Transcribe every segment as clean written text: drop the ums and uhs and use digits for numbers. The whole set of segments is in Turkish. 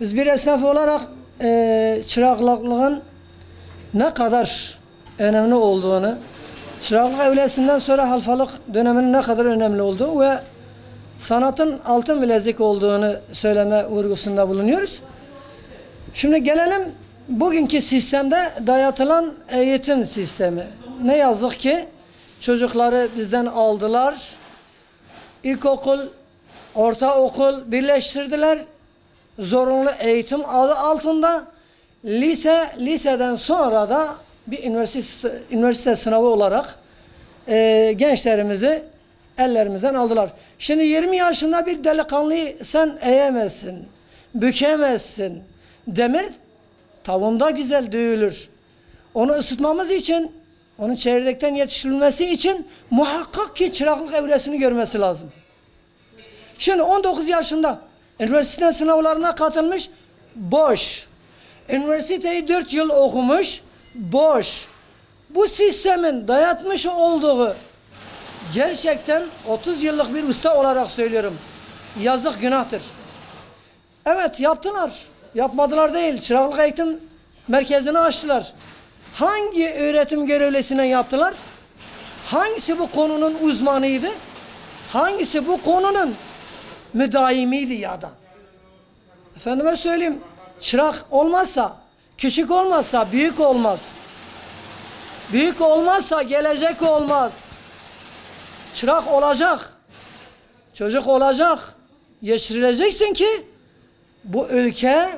Biz bir esnaf olarak çıraklığın ne kadar önemli olduğunu, çıraklık evlesinden sonra halfalık döneminin ne kadar önemli olduğu ve sanatın altın bilezik olduğunu söyleme vurgusunda bulunuyoruz. Şimdi gelelim bugünkü sistemde dayatılan eğitim sistemi. Ne yazık ki çocukları bizden aldılar. İlkokul, ortaokul birleştirdiler. Zorunlu eğitim adı altında liseden sonra da bir üniversite sınavı olarak gençlerimizi ellerimizden aldılar. Şimdi 20 yaşında bir delikanlıyı sen eğemezsin, bükemezsin. Demir tavında güzel dövülür. Onu ısıtmamız için, onun çekirdekten yetiştirilmesi için muhakkak ki çıraklık evresini görmesi lazım. Şimdi 19 yaşında üniversite sınavlarına katılmış, boş. Üniversiteyi 4 yıl okumuş, boş. Bu sistemin dayatmış olduğu gerçekten 30 yıllık bir usta olarak söylüyorum. Yazık, günahtır. Evet, yaptılar. Yapmadılar değil. Çıraklık eğitim merkezini açtılar. Hangi öğretim görevlisine yaptılar? Hangisi bu konunun uzmanıydı? Hangisi bu konunun müdaimiydi ya da? Efendime söyleyeyim, çırak olmazsa, küçük olmazsa büyük olmaz. Büyük olmazsa gelecek olmaz. Çırak olacak. Çocuk olacak. Yetiştireceksin ki bu ülke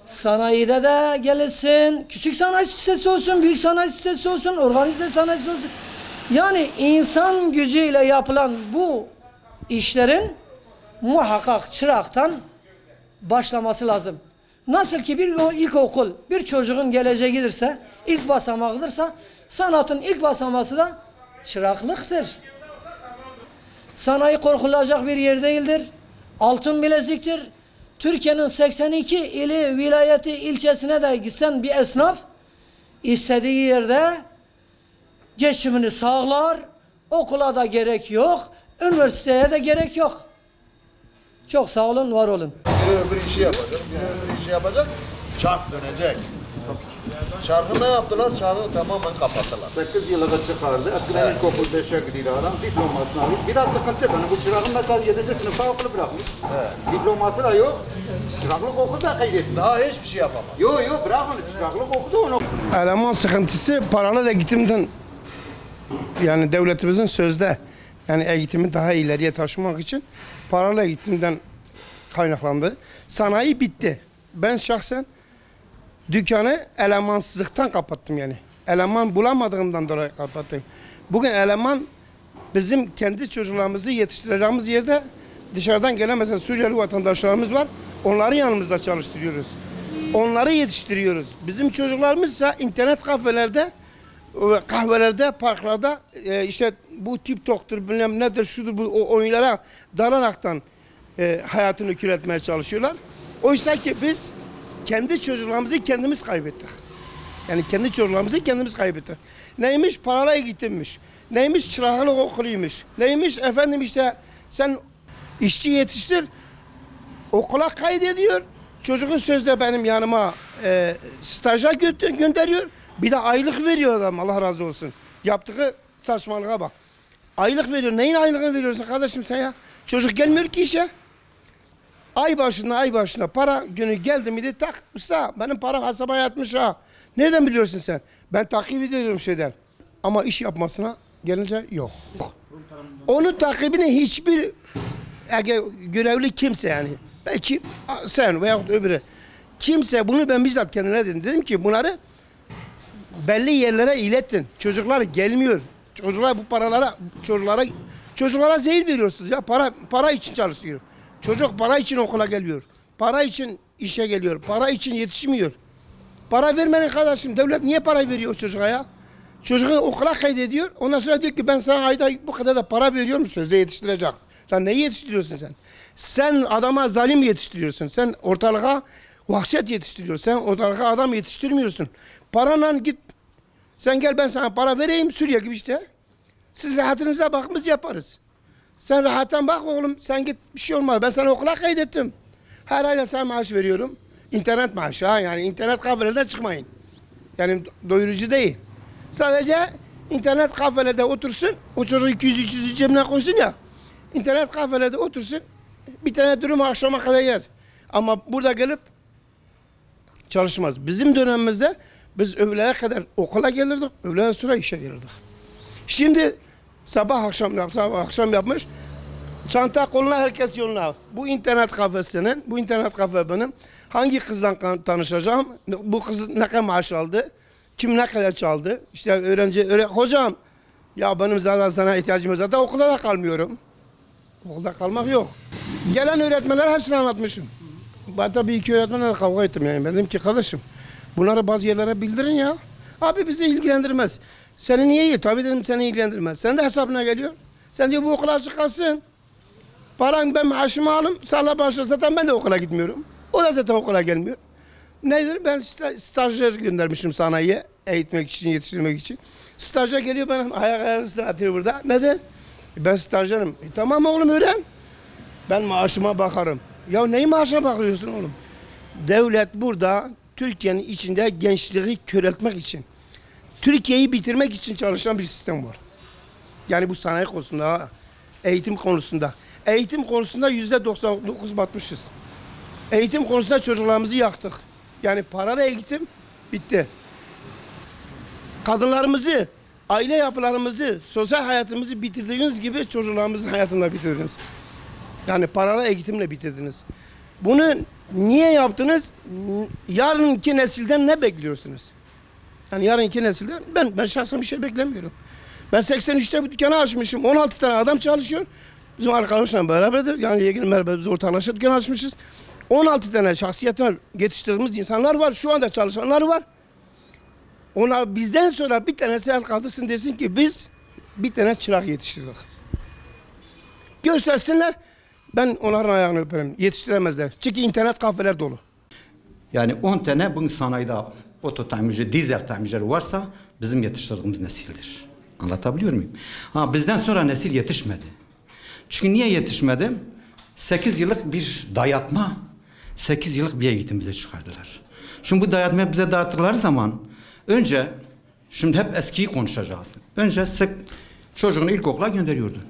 sanayide de gelişsin. Küçük sanayi sitesi olsun, büyük sanayi sitesi olsun, organize sanayi sitesi olsun. Yani insan gücüyle yapılan bu işlerin muhakkak çıraktan başlaması lazım. Nasıl ki bir ilkokul bir çocuğun geleceğidirse, ilk basamağıdırsa, sanatın ilk basaması da çıraklıktır. Sanayi korkulacak bir yer değildir. Altın bileziktir. Türkiye'nin 82 ili, vilayeti, ilçesine de gitsen bir esnaf istediği yerde geçimini sağlar. Okula da gerek yok. Üniversiteye de gerek yok. Çok sağ olun, var olun. Biri öbür işi yapacak, biri öbür işi yapacak. Çark dönecek. Çarkı ne yaptılar? Çarkı tamamen kapattılar. 8 yılı çıkardı. Eskiden ilkokul 5'e gidiyor adam. Diplomasını alıyor. Biraz sıkıntı. Yani bu çırağın mesela 7. sınıfta okulu bırakmış. Evet. Diploması da yok. Çıraklık okudu da kaydetmiş. Daha hiçbir şey yapamaz. Yok bırak onu. Çıraklık okudu onu. Eleman sıkıntısı paralel eğitimden, yani devletimizin sözde yani eğitimi daha ileriye taşımak için paralel eğitimden kaynaklandı. Sanayi bitti. Ben şahsen dükkanı elemansızlıktan kapattım yani. Eleman bulamadığımdan dolayı kapattım. Bugün eleman bizim kendi çocuklarımızı yetiştireceğimiz yerde dışarıdan gelen mesela Suriyeli vatandaşlarımız var. Onları yanımızda çalıştırıyoruz. Onları yetiştiriyoruz. Bizim çocuklarımızsa internet kafelerde, kahvelerde, parklarda işte bu TikTok'tur, bilmem nedir, şudur, bu o oyunlara dalaraktan hayatını küretmeye çalışıyorlar. Oysa ki biz kendi çocuklarımızı kendimiz kaybettik. Yani kendi çocuklarımızı kendimiz kaybettik. Neymiş? Paralel eğitimmiş. Neymiş? Çıraklık okuluymuş. Neymiş? Efendim işte sen işçi yetiştir, okula kaydediyor. Çocuğu sözde benim yanıma staja gönderiyor. Bir de aylık veriyor adam, Allah razı olsun. Yaptığı saçmalığa bak. Aylık veriyor. Neyin aylığını veriyorsun kardeşim sen ya? Çocuk gelmiyor ki işe. Ay başına para günü geldi miydi tak usta benim param hesaba yatmış ha. Nereden biliyorsun sen? Ben takip ediyorum şeyden. Ama iş yapmasına gelince yok. Onun takibini hiçbir görevli kimse yani. Belki sen veyahut öbürü. Kimse bunu ben bizzat kendine dedim. Dedim ki bunları belli yerlere iletin. Çocuklar gelmiyor. Çocuklar bu paralara, çocuklara zehir veriyorsunuz ya. Para için çalışıyor. Çocuk para için okula geliyor. Para için işe geliyor. Para için yetişmiyor. Para vermenin kardeşim. Devlet niye parayı veriyor çocuğa ya? Çocuğu okula kaydediyor. Ondan sonra diyor ki ben sana ayda bu kadar da para veriyorum, sözde yetiştirecek. Lan neyi yetiştiriyorsun sen? Sen adama zalim yetiştiriyorsun. Sen ortalığa vahşet yetiştiriyorsun. Sen ortalığa adam yetiştirmiyorsun. Paranla git. Sen gel ben sana para vereyim, Suriye gibi işte. Siz rahatınıza bak, biz yaparız. Sen rahattan bak oğlum. Sen git, bir şey olmaz. Ben sana okula kaydettim. Her ayda sana maaş veriyorum. İnternet maaşı ha, yani internet kafelerden çıkmayın. Yani doyurucu değil. Sadece internet kafelerde otursun. O çocuk 200-300 cebine koysun ya. İnternet kafelerde otursun. Bir tane dürüm akşama kadar yer. Ama burada gelip çalışmaz. Bizim dönemimizde biz öğleye kadar okula gelirdik. Öğleden sonra işe gelirdik. Şimdi sabah akşam yapmış. Çanta koluna, herkes yoluna. Bu internet kafe benim. Hangi kızla tanışacağım? Bu kız ne kadar maaş aldı? Kim ne kadar çaldı? İşte hocam ya benim zaten sana ihtiyacım var. Zaten okulda da kalmıyorum. Okulda kalmak yok. Gelen öğretmenler hepsini anlatmışım. Ben tabii iki öğretmenle kavga ettim yani. Ben dedim ki kardeşim bunları bazı yerlere bildirin ya. Abi bizi ilgilendirmez. Seni niye iyi? Tabii dedim seni ilgilendirmez. Sen de hesabına geliyor. Sen diyor bu okula açık kalsın. Paran ben maaşımı alım. Sağla başla. Zaten ben de okula gitmiyorum. O da zaten okula gelmiyor. Nedir? Ben stajyer göndermişim sanayiye. Eğitmek için, yetiştirmek için. Stajyer geliyor benim ayak üstüne atıyor burada. Neden? Ben stajyerim. Tamam oğlum öğren. Ben maaşıma bakarım. Ya neyi maaşına bakıyorsun oğlum? Devlet burada Türkiye'nin içinde gençliği köreltmek için, Türkiye'yi bitirmek için çalışan bir sistem var. Yani bu sanayi konusunda, eğitim konusunda. Eğitim konusunda %99 batmışız. Eğitim konusunda çocuklarımızı yaktık. Yani paralı eğitim bitti. Kadınlarımızı, aile yapılarımızı, sosyal hayatımızı bitirdiğiniz gibi çocuklarımızın hayatını da bitirdiniz. Yani paralı eğitimle bitirdiniz. Bunu niye yaptınız? Yarınki nesilden ne bekliyorsunuz? Yani yarınki nesilden ben şahsen bir şey beklemiyorum. Ben 83'te bu dükkanı açmışım. 16 tane adam çalışıyor. Bizim arkadaşlarla beraberdir. Yani ilgili beraber biz ortaklaşırken açmışız. 16 tane şahsiyetler yetiştirdiğimiz insanlar var. Şu anda çalışanlar var. Ona bizden sonra bir tanesi el kaldırsın desin ki biz bir tane çırak yetiştirdik. Göstersinler. Ben onların ayağını öperim. Yetiştiremezler. Çünkü internet kafeler dolu. Yani 10 tane bunun sanayide oto tamirci, dizel tamircileri varsa bizim yetiştirdiğimiz nesildir. Anlatabiliyor muyum? Ha, bizden sonra nesil yetişmedi. Çünkü niye yetişmedi? 8 yıllık bir dayatma, 8 yıllık bir eğitim bize çıkardılar. Şimdi bu dayatmayı bize dağıttıkları zaman önce, şimdi hep eskiyi konuşacağız. Önce çocuğunu ilkokula gönderiyordun.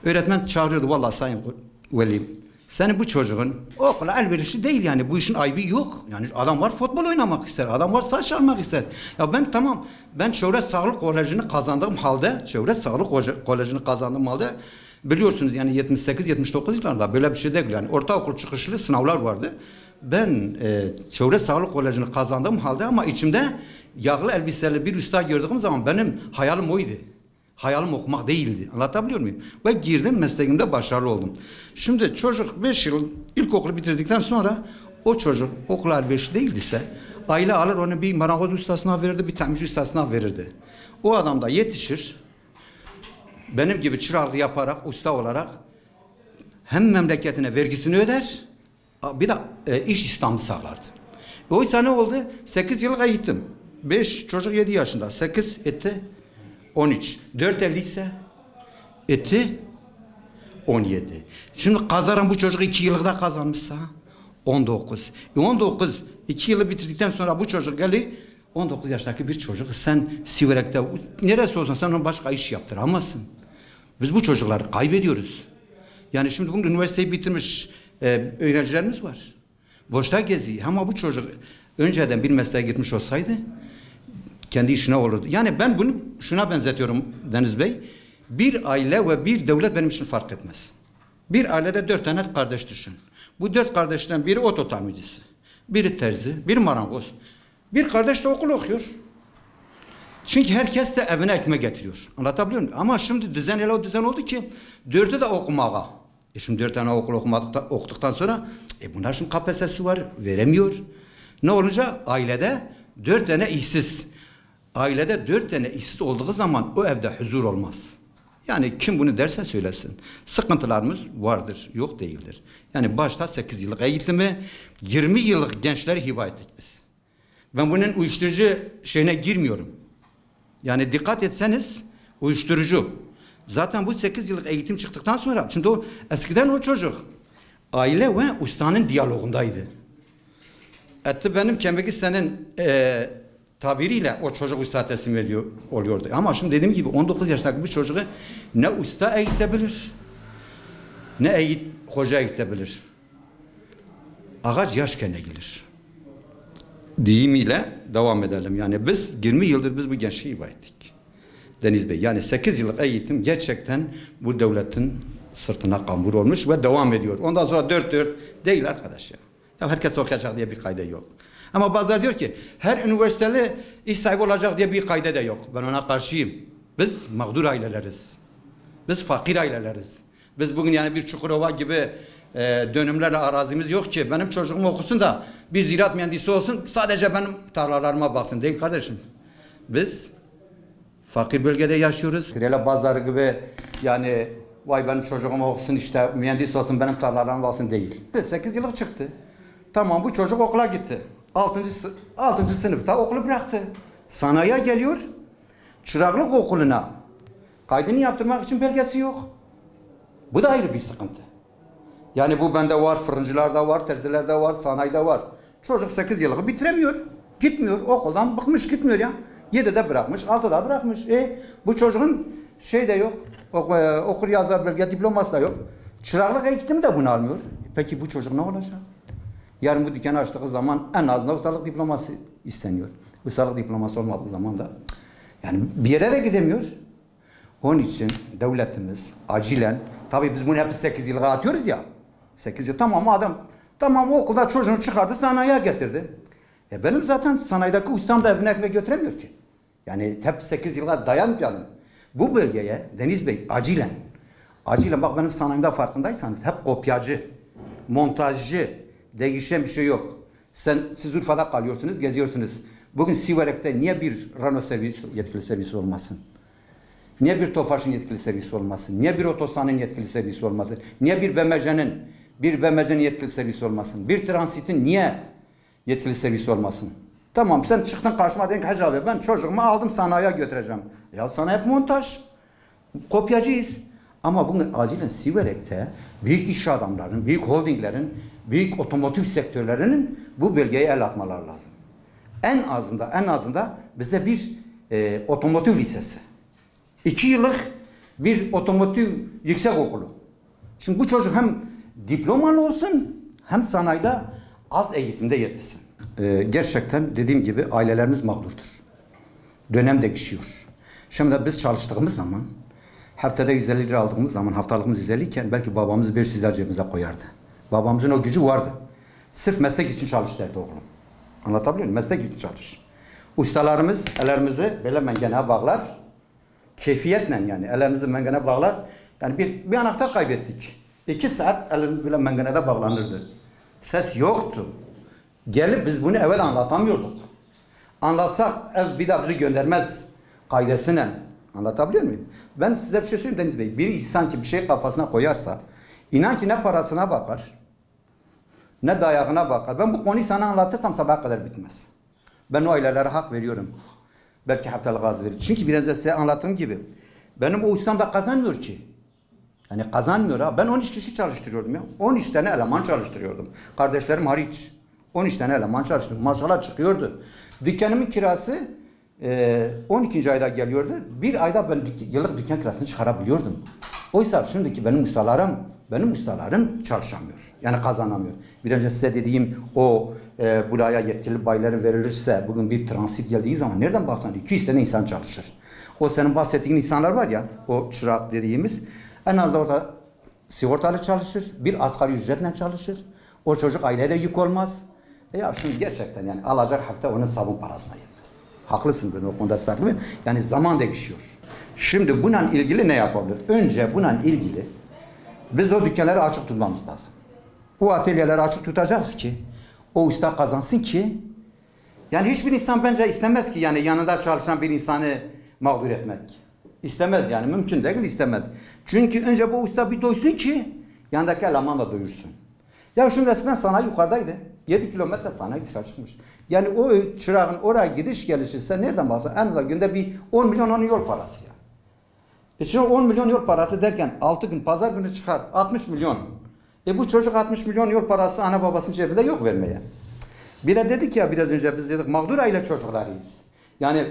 Öğretmen çağırıyordu, vallahi sayın velim, senin bu çocuğun okula elverişli değil yani, bu işin ayıbı yok. Yani adam var futbol oynamak ister, adam var saç almak ister. Ya ben tamam, ben Çevre Sağlık Koleji'ni kazandığım halde, biliyorsunuz yani 78-79 yıllarında böyle bir şey değil yani, ortaokul çıkışlı sınavlar vardı. Ben Çevre Sağlık Koleji'ni kazandığım halde ama içimde yağlı elbiseli bir usta gördüğüm zaman benim hayalim oydu. Hayalim okumak değildi. Anlatabiliyor muyum? Ve girdim, mesleğimde başarılı oldum. Şimdi çocuk 5 yıl ilkokulu bitirdikten sonra o çocuk okula elverişli değildiyse aile alır onu bir marangoz ustasına verirdi, bir tamirci ustasına verirdi. O adam da yetişir. Benim gibi çıraklık yaparak, usta olarak hem memleketine vergisini öder, bir de iş istihdamı sağlardı. Oysa ne oldu? 8 yıl eğittim. 5 çocuk 7 yaşında. 8 etti 13. 4 ise etti 17. Şimdi kazanan bu çocuk 2 yılda kazanmışsa 19. 19 2 yılı bitirdikten sonra bu çocuk geldi 19 yaşındaki bir çocuk. Sen Siverek'te neresi olsan sen ona başka iş yaptıramazsın. Biz bu çocukları kaybediyoruz. Yani şimdi bugün üniversiteyi bitirmiş öğrencilerimiz var. Boşta geziyor ama bu çocuk önceden bir mesleğe gitmiş olsaydı kendi işine olurdu. Yani ben bunu şuna benzetiyorum Deniz Bey. Bir aile ve bir devlet benim için fark etmez. Bir ailede 4 tane kardeş düşün. Bu 4 kardeşten biri oto tamircisi, biri terzi, biri marangoz. Bir kardeş de okul okuyor. Çünkü herkes de evine ekmek getiriyor. Anlatabiliyor muyum? Ama şimdi düzen öyle o düzen oldu ki 4'ü de okumaya. Şimdi 4 tane okul okuduktan sonra bunlar şimdi KPSS'si var, veremiyor. Ne olunca ailede 4 tane işsiz. Ailede 4 tane işsiz olduğu zaman o evde huzur olmaz. Yani kim bunu derse söylesin. Sıkıntılarımız vardır, yok değildir. Yani başta 8 yıllık eğitimi, 20 yıllık gençleri hibe ettik biz. Ben bunun uyuşturucu şeyine girmiyorum. Yani dikkat etseniz uyuşturucu. Zaten bu 8 yıllık eğitim çıktıktan sonra, şimdi o eskiden o çocuk aile ve ustanın diyalogundaydı. Etti benim kemiki senin tabiriyle o çocuk usta teslim oluyordu. Ama şimdi dediğim gibi 19 yaşındaki bir çocuğu ne usta eğitebilir, ne hoca eğitebilir. Ağaç yaşken eğilir. Deyimiyle devam edelim. Yani biz 20 yıldır biz bu gençliği hibe ettik. Deniz Bey, yani 8 yıllık eğitim gerçekten bu devletin sırtına kambur olmuş ve devam ediyor. Ondan sonra 4 değil arkadaş ya. Ya herkes okuyacak diye bir kayda yok. Ama bazıları diyor ki her üniversiteli iş sahibi olacak diye bir kayda da yok. Ben ona karşıyım. Biz mağdur aileleriz. Biz fakir aileleriz. Biz bugün yani bir Çukurova gibi dönümlerle arazimiz yok ki benim çocuğum okusun da bir ziraat mühendisi olsun, sadece benim tarlalarıma baksın. Değil kardeşim. Biz fakir bölgede yaşıyoruz. Öyle bazıları gibi yani vay benim çocuğum okusun işte mühendis olsun benim tarlalarıma baksın değil. 8 yıllık çıktı. Tamam, bu çocuk okula gitti. 6. sınıfta okulu bıraktı. Sanayiye geliyor. Çıraklık okuluna kaydını yaptırmak için belgesi yok. Bu da ayrı bir sıkıntı. Yani bu bende var, fırıncılarda var, terzilerde var, sanayide var. Çocuk 8 yıllık bitiremiyor. Gitmiyor. Okuldan bıkmış, gitmiyor ya. 7'de bırakmış, 6'da bırakmış. Bu çocuğun şey de yok. Okur yazar belge diploması da yok. Çıraklık eğitimi de bunu almıyor. Peki bu çocuk ne olacak? Yarın bu dükkanı açtığı zaman en azından ustalık diploması isteniyor. Ustalık diploması olmadığı zaman da yani bir yere de gidemiyor. Onun için devletimiz acilen, tabii biz bunu hep 8 yıla atıyoruz ya. 8 yıl tamam adam, tamam okulda çocuğunu çıkardı sanayiye getirdi. Benim zaten sanayideki ustam da evine ekmek götüremiyor ki. Yani hep 8 yıla dayanmayalım. Bu bölgeye Deniz Bey acilen bak benim sanayimde farkındaysanız hep kopyacı, montajcı, değişen bir şey yok. Siz Urfa'da kalıyorsunuz, geziyorsunuz. Bugün Siverek'te niye bir Renault yetkili servisi olmasın? Niye bir Tofaş'ın yetkili servisi olmasın? Niye bir Otosan'ın yetkili servisi olmasın? Niye bir BMC'nin yetkili servisi olmasın? Bir Transit'in niye yetkili servisi olmasın? Tamam, sen çıktın karşıma dedin ki Hacı abi ben çocuğumu aldım sanayiye götüreceğim. Ya sana hep montaj. Kopyacıyız. Ama bugün acilen Siverek'te büyük iş adamlarının, büyük holdinglerin, büyük otomotiv sektörlerinin bu bölgeye el atmaları lazım. En azında bize bir otomotiv lisesi. 2 yıllık bir otomotiv yüksek okulu. Şimdi bu çocuk hem diplomalı olsun hem sanayide alt eğitimde yetişsin. Gerçekten dediğim gibi ailelerimiz mağdurdur. Dönem değişiyor. Şimdi biz çalıştığımız zaman haftada 150 lira aldığımız zaman haftalığımız 150 iken belki babamız 500 lira cebimize koyardı. Babamızın o gücü vardı. Sırf meslek için çalış derdi oğlum. Anlatabiliyor muyum? Meslek için çalış. Ustalarımız ellerimizi böyle mengene bağlar. Keyfiyetle yani ellerimizi mengene bağlar. Yani bir anahtar kaybettik. 2 saat elim böyle mengenede bağlanırdı. Ses yoktu. Gelip biz bunu evvel anlatamıyorduk. Anlatsak ev bir daha bizi göndermez kaidesiyle. Anlatabiliyor muyum? Ben size bir şey söyleyeyim Deniz Bey. Bir insan ki bir şey kafasına koyarsa inan ki ne parasına bakar ne dayağına bakar. Ben bu konuyu sana anlatırsam sabaha kadar bitmez. Ben o ailelere hak veriyorum. Belki haftalık az verir. Çünkü biraz önce size anlattığım gibi benim o ustam da kazanmıyor ki. Yani kazanmıyor ha. Ben 13 kişi çalıştırıyordum ya. 13 tane eleman çalıştırıyordum. Kardeşlerim hariç. 13 tane eleman çalıştırıyordum. Maşallah çıkıyordu. Dükkanımın kirası 12. ayda geliyordu. Bir ayda ben yıllık dükkan kirasını çıkarabiliyordum. Oysa şimdiki benim ustalarım çalışamıyor. Yani kazanamıyor. Bir önce size dediğim o buraya yetkili bayilerin verilirse bugün bir transit geldiği zaman nereden baksan 200 tane insan çalışır. O senin bahsettiğin insanlar var ya, o çırak dediğimiz en az da orada sigortalı çalışır, bir asgari ücretle çalışır. O çocuk aileye de yük olmaz. Ya şimdi gerçekten yani alacak hafta onun sabun parasına yetmez. Haklısın, ben o konuda saklıyım. Yani zaman değişiyor. Şimdi bununla ilgili ne yapabilir? Önce bununla ilgili biz o dükkanları açık tutmamız lazım. O atölyeleri açık tutacağız ki o usta kazansın ki yani hiçbir insan bence istemez ki yani yanında çalışan bir insanı mağdur etmek. İstemez yani mümkün değil istemez. Çünkü önce bu usta bir doysun ki yanındaki eleman da doyursun. Ya şimdi eskiden sanayi yukarıdaydı. 7 kilometre sanayi dışarı çıkmış. Yani o çırağın oraya gidiş gelişi sen nereden bahsediyorsun? En azından günde bir 10 milyon onun yol parası ya. Şimdi 10 milyon yol parası derken 6 gün pazar günü çıkar 60 milyon. Bu çocuk 60 milyon yol parası ana babasının cebinde yok vermeye. Bir de dedik ya biraz önce biz dedik mağdur aile çocuklarıyız. Yani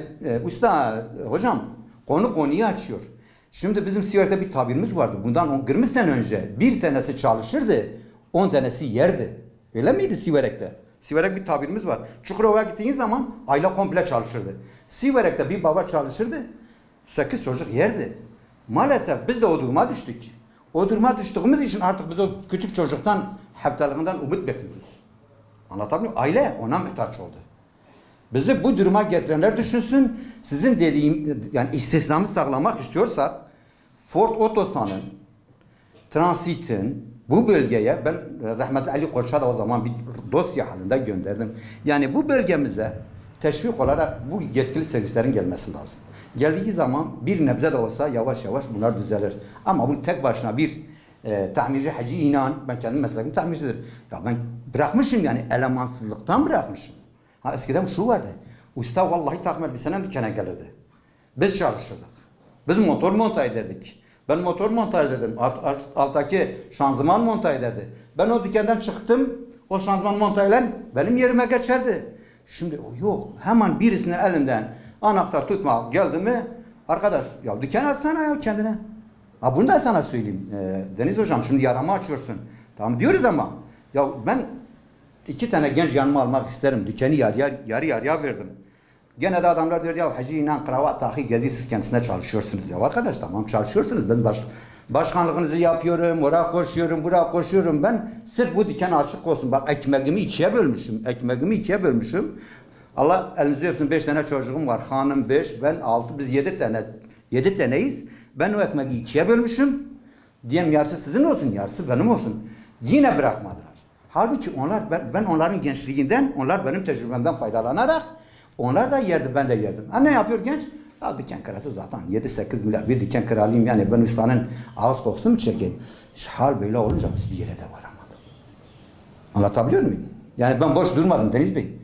usta hocam konu konuyu açıyor. Şimdi bizim Sivert'te bir tabirimiz vardı. Bundan 20 sene önce bir tanesi çalışırdı 10 tanesi yerdi. Öyle miydi Siverek'te? Siverek bir tabirimiz var. Çukurova'ya gittiğin zaman aile komple çalışırdı. Siverek'te bir baba çalışırdı 8 çocuk yerdi. Maalesef biz de o duruma düştük. O duruma düştüğümüz için artık biz o küçük çocuktan haftalığından umut bekliyoruz. Anlatabiliyor muyum? Aile ona muhtaç oldu. Bizi bu duruma getirenler düşünsün. Sizin dediğim yani istisnamı sağlamak istiyorsak Ford Otosan'ın Transit'in bu bölgeye ben rahmetli Ali Koç'a da o zaman bir dosya halinde gönderdim. Yani bu bölgemize teşvik olarak bu yetkili servislerin gelmesi lazım. Geldiği zaman bir nebze de olsa yavaş yavaş bunlar düzelir. Ama bu tek başına bir tamirci Hacı İnan, ben kendim mesleğim tamircidir. Ya ben bırakmışım yani elemansızlıktan bırakmışım. Ha eskiden şu vardı. Usta vallahi takım elbisenen dükkana gelirdi. Biz çalışırdık. Biz motor montaj ederdik. Ben motor montaj ederdim. Alttaki şanzıman montaj ederdi. Ben o dükkandan çıktım. O şanzıman montajla benim yerime geçerdi. Şimdi o yok. Hemen birisine elinden anahtar tutma geldi mi? Arkadaş ya dükkan açsana ya kendine. Ha bunu da sana söyleyeyim. Deniz hocam şimdi yarama açıyorsun. Tamam diyoruz ama ya ben 2 tane genç yanıma almak isterim. Dükkanı yarı yarıya verdim. Gene de adamlar diyor ya Hacı İnan kravat takı gezi siz kendisine çalışıyorsunuz. Ya arkadaş tamam çalışıyorsunuz. Ben başkanlığınızı yapıyorum. Oraya koşuyorum. Buraya koşuyorum. Ben sırf bu dükkan açık olsun. Bak ekmeğimi 2'ye bölmüşüm. Ekmeğimi 2'ye bölmüşüm. Allah elinizi öpsün 5 tane çocuğum var. Hanım 5 ben 6 biz 7 taneyiz. Ben o ekmeği 2'ye bölmüşüm. Diyem yarısı sizin olsun yarısı benim olsun. Yine bırakmadılar. Halbuki onlar ben onların gençliğinden onlar benim tecrübemden faydalanarak onlar da yerdi ben de yerdim. Ha ne yapıyor genç? Ya dükkan kirası zaten 7-8 milyar bir dükkan kiralıyım yani ben ustanın ağız kokusunu mu çekeyim? Hal böyle olunca biz bir yere de varamadık. Anlatabiliyor muyum? Yani ben boş durmadım Deniz Bey.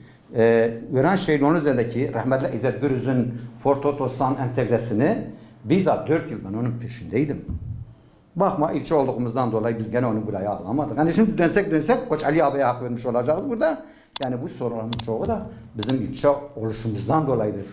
Öğren şehrin üzerindeki rahmetli İzzet Gürüz'ün Ford Otosan entegresini bizzat 4 yıl ben onun peşindeydim. Bakma ilçe olduğumuzdan dolayı biz gene onu buraya alamadık. Hani şimdi dönsek Koç Ali abiye hak vermiş olacağız burada. Yani bu soruların çoğu da bizim ilçe oluşumuzdan dolayıdır.